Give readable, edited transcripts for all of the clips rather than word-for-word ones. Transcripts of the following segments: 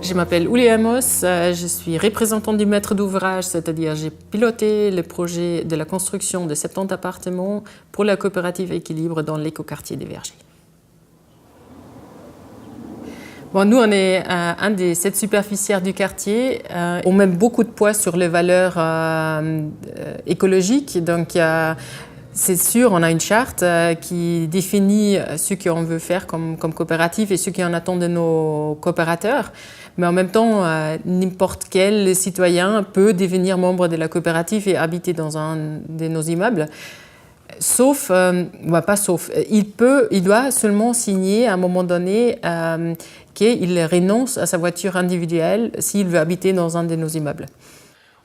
Je m'appelle Uli Amos, je suis représentante du maître d'ouvrage, c'est-à-dire j'ai piloté le projet de la construction de 70 appartements pour la coopérative Équilibre dans l'écoquartier des Vergers. Bon, nous, on est un des 7 superficiaires du quartier. On met beaucoup de poids sur les valeurs écologiques. Donc, c'est sûr, on a une charte qui définit ce qu'on veut faire comme coopérative et ce qu'on attend de nos coopérateurs. Mais en même temps, n'importe quel citoyen peut devenir membre de la coopérative et habiter dans un de nos immeubles. Sauf, pas sauf, il doit seulement signer à un moment donné qu'il renonce à sa voiture individuelle s'il veut habiter dans un de nos immeubles.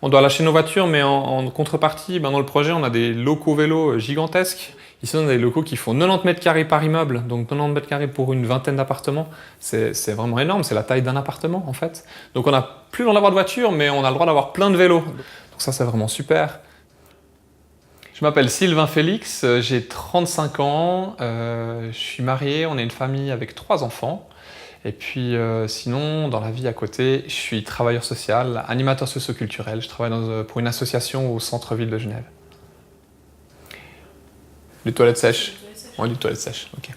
On doit lâcher nos voitures, mais en contrepartie, dans le projet, on a des locaux vélos gigantesques. Ici, on a des locaux qui font 90 mètres carrés par immeuble, donc 90 mètres carrés pour une vingtaine d'appartements. C'est vraiment énorme, c'est la taille d'un appartement en fait. Donc on n'a plus le droit d'avoir de voiture, mais on a le droit d'avoir plein de vélos. Donc ça, c'est vraiment super. Je m'appelle Sylvain Félix, j'ai 35 ans, je suis marié, on est une famille avec 3 enfants. Et puis sinon, dans la vie à côté, je suis travailleur social, animateur socio-culturel. Je travaille pour une association au centre-ville de Genève. Les toilettes sèches. Oui, les toilettes sèches, ok.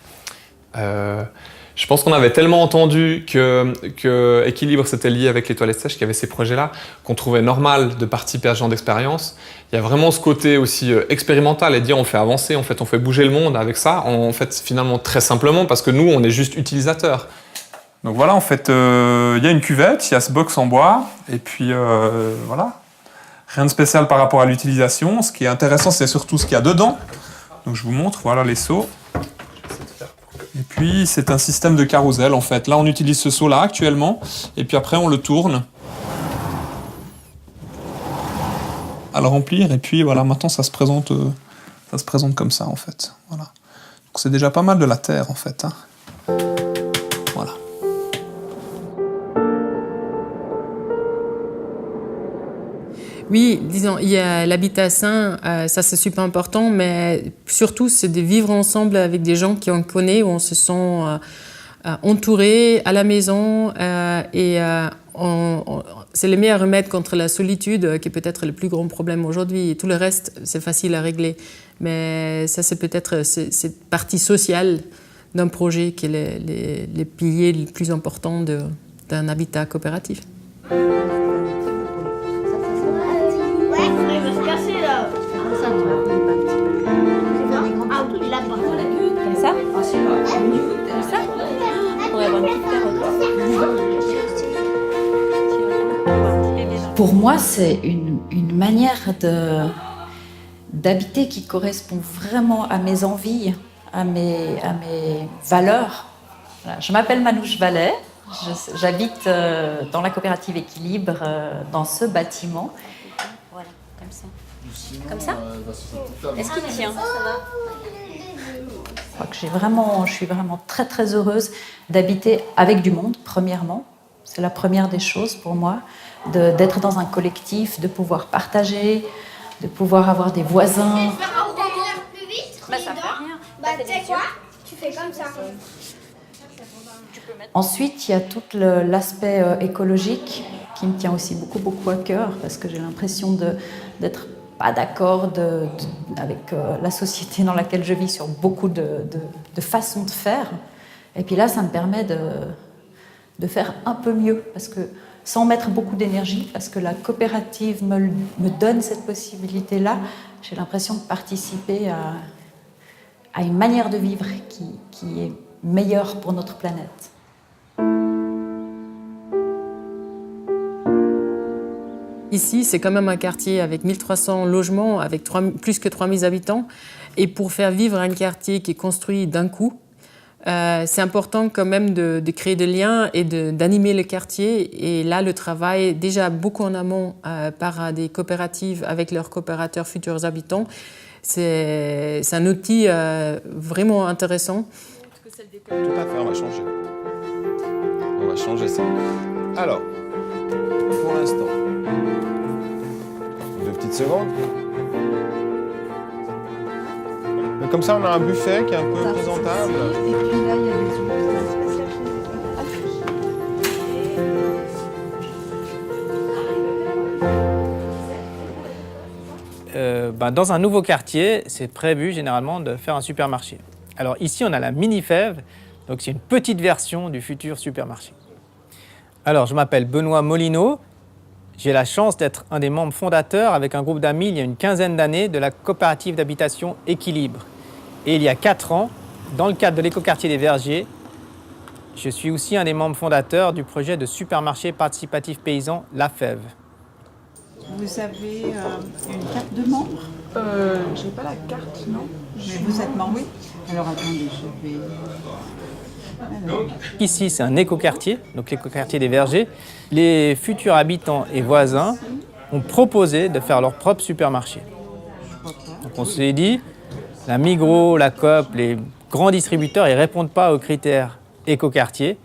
Je pense qu'on avait tellement entendu que Équilibre s'était lié avec les toilettes sèches, qu'il y avait ces projets-là, qu'on trouvait normal de participer à ce genre d'expérience. Il y a vraiment ce côté aussi expérimental et dire on fait avancer, en fait, on fait bouger le monde avec ça. En fait, finalement, très simplement, parce que nous, on est juste utilisateurs. Donc voilà, en fait, il y a une cuvette, il y a ce box en bois, et puis voilà. Rien de spécial par rapport à l'utilisation. Ce qui est intéressant, c'est surtout ce qu'il y a dedans. Donc je vous montre, voilà les seaux. Et puis c'est un système de carrousel en fait. Là on utilise ce seau-là actuellement, et puis après on le tourne à le remplir, et puis voilà, maintenant ça se présente comme ça en fait. Voilà. Donc c'est déjà pas mal de la terre en fait. Hein. Voilà. Oui, disons, il y a l'habitat sain, ça c'est super important, mais surtout c'est de vivre ensemble avec des gens qu'on connaît, où on se sent entouré à la maison c'est le meilleur remède contre la solitude qui est peut-être le plus grand problème aujourd'hui. Et tout le reste, c'est facile à régler, mais ça c'est peut-être cette partie sociale d'un projet qui est les piliers les plus importants d'un habitat coopératif. Pour moi, c'est une manière d'habiter qui correspond vraiment à mes envies, à mes valeurs. Voilà, je m'appelle Manouche Vallet, j'habite dans la coopérative Équilibre, dans ce bâtiment. Voilà, comme ça. Comme ça ? Est-ce qu'il tient ? Je crois que je suis vraiment très très heureuse d'habiter avec du monde, premièrement. C'est la première des choses pour moi, d'être dans un collectif, de pouvoir partager, de pouvoir avoir des voisins. Tu veux faire plus vite ? Ça fait rien. Tu sais quoi ? Tu fais comme ça. Ensuite, il y a tout l'aspect écologique qui me tient aussi beaucoup à cœur, parce que j'ai l'impression d'être pas d'accord avec la société dans laquelle je vis sur beaucoup de façons de faire. Et puis là, ça me permet de faire un peu mieux, parce que sans mettre beaucoup d'énergie, parce que la coopérative me donne cette possibilité-là, j'ai l'impression de participer à une manière de vivre qui est meilleure pour notre planète. Ici, c'est quand même un quartier avec 1300 logements, avec plus que 3000 habitants. Et pour faire vivre un quartier qui est construit d'un coup, c'est important quand même de créer des liens et d'animer le quartier. Et là, le travail, déjà beaucoup en amont par des coopératives avec leurs coopérateurs futurs habitants, c'est un outil vraiment intéressant. Tout à fait, on va changer. On va changer ça. Alors, pour l'instant, 2 petites secondes. Donc comme ça, on a un buffet qui est un peu présentable. Et puis là, il y a des huiles. Dans un nouveau quartier, c'est prévu généralement de faire un supermarché. Alors ici, on a la mini-fève, donc c'est une petite version du futur supermarché. Alors, je m'appelle Benoît Molino. J'ai la chance d'être un des membres fondateurs avec un groupe d'amis il y a une quinzaine d'années de la coopérative d'habitation Équilibre. Et il y a 4 ans, dans le cadre de l'écoquartier des Vergers, je suis aussi un des membres fondateurs du projet de supermarché participatif paysan La Fève. Vous avez une carte de membre? J'ai pas la carte, non. Mais vous êtes membre, oui. Alors attendez, je vais... Alors. Ici, c'est un écoquartier, donc l'écoquartier des Vergers. Les futurs habitants et voisins ont proposé de faire leur propre supermarché. Donc on s'est dit, la Migros, la Coop, les grands distributeurs, ils ne répondent pas aux critères écoquartier.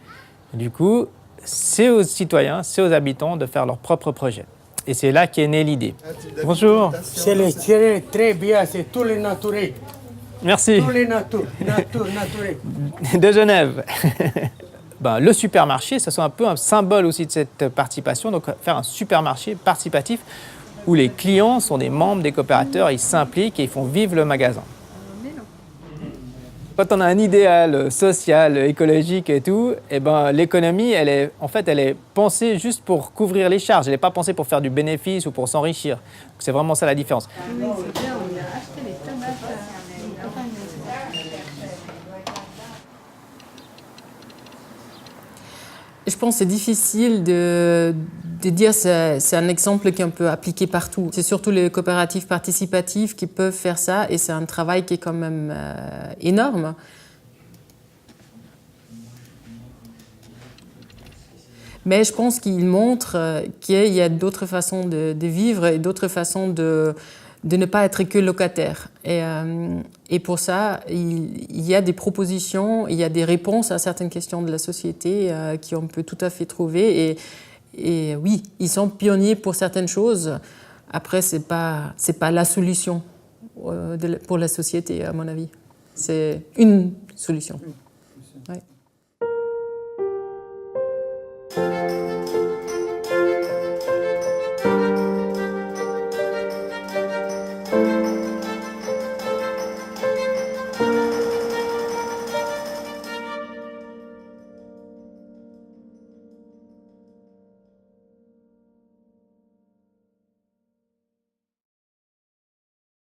Du coup, c'est aux citoyens, c'est aux habitants de faire leur propre projet. Et c'est là qu'est née l'idée. Bonjour. C'est très bien, c'est tous les naturels. Merci. Tous les naturels. De Genève. Le supermarché, ça soit un peu un symbole aussi de cette participation. Donc faire un supermarché participatif où les clients sont des membres des coopérateurs, ils s'impliquent et ils font vivre le magasin. Quand on a un idéal social, écologique et tout, l'économie, elle est pensée juste pour couvrir les charges. Elle n'est pas pensée pour faire du bénéfice ou pour s'enrichir. C'est vraiment ça la différence. Oui, c'est bien, on a acheté les tomates Je pense que c'est difficile de dire que c'est un exemple qu'on peut appliquer partout. C'est surtout les coopératives participatives qui peuvent faire ça et c'est un travail qui est quand même énorme. Mais je pense qu'il montre qu'il y a d'autres façons de vivre et d'autres façons de ne pas être que locataire. Et pour ça, il y a des propositions, il y a des réponses à certaines questions de la société qu'on peut tout à fait trouver. Et oui, ils sont pionniers pour certaines choses. Après, c'est pas la solution pour la société, à mon avis. C'est une solution. Ouais.